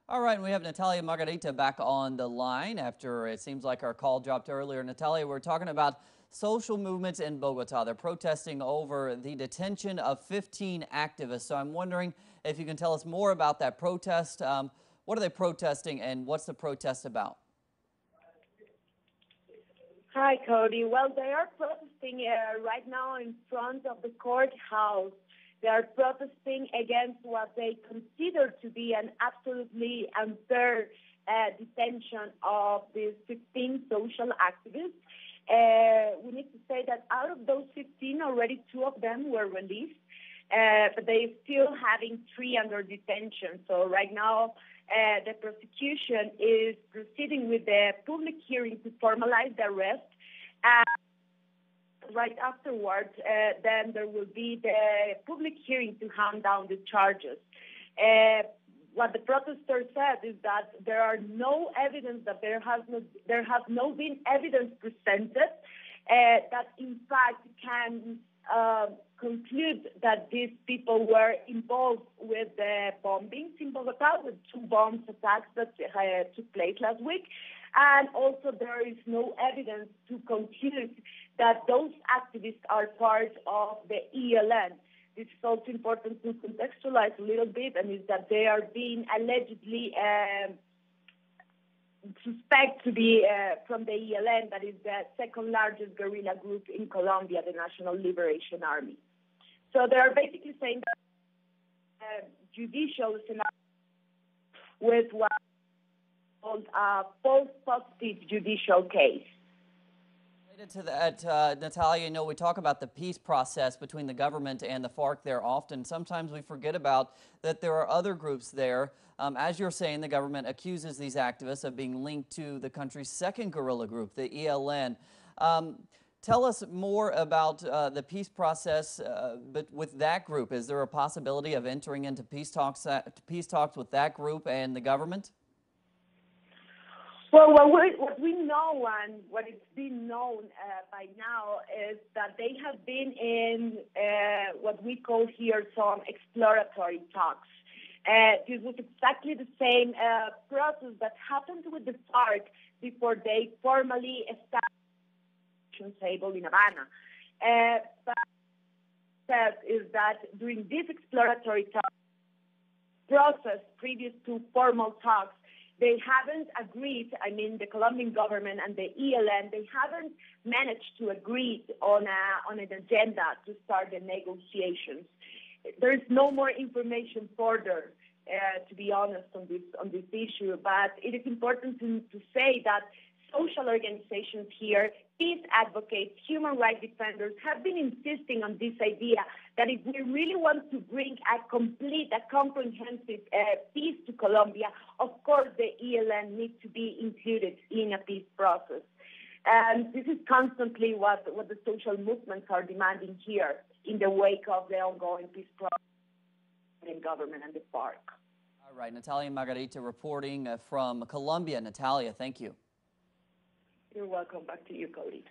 All right, and we have Natalia Margarita back on the line after it seems like our call dropped earlier. Natalia, we're talking about social movements in Bogota. They're protesting over the detention of 15 activists. So I'm wondering if you can tell us more about that protest. What are they protesting and what's the protest about? Hi, Cody. Well, they are protesting right now in front of the courthouse. They are protesting against what they consider to be an absolutely unfair detention of these 15 social activists. We need to say that out of those 15, already 2 of them were released, but they're still having 3 under detention. So right now, the prosecution is proceeding with the public hearing to formalize the arrest. Right afterwards, then there will be the public hearing to hand down the charges. What the protesters said is that there are no evidence, that there has not been evidence presented that in fact can conclude that these people were involved with the bombings in Bogota, with 2 bomb attacks that took place last week. And also there is no evidence to conclude that those activists are part of the ELN. This is also important to contextualize a little bit, and is that they are being allegedly suspect to be from the ELN, that is the second largest guerrilla group in Colombia, the National Liberation Army. So they are basically saying that judicial scenario with what called a false positive judicial case. Related to that, Natalia, we talk about the peace process between the government and the FARC there often. Sometimes we forget about that there are other groups there. As you're saying, the government accuses these activists of being linked to the country's second guerrilla group, the ELN. Tell us more about the peace process but with that group. Is there a possibility of entering into peace talks with that group and the government? Well, what we know and what it's been known by now is that they have been in what we call here some exploratory talks. This was exactly the same process that happened with the FARC before they formally established the table in Havana. But that is that during this exploratory talk process, previous to formal talks, they haven't agreed, the Colombian government and the ELN, they haven't managed to agree on an agenda to start the negotiations. There is no more information further, to be honest, on this issue, but it is important to say that social organizations here, peace advocates, human rights defenders have been insisting on this idea that if we really want to bring a comprehensive peace to Colombia, of course the ELN needs to be included in a peace process. And this is constantly what the social movements are demanding here in the wake of the ongoing peace process in government and the FARC. All right, Natalia Margarita reporting from Colombia. Natalia, thank you. You're welcome. Back to you, Cody.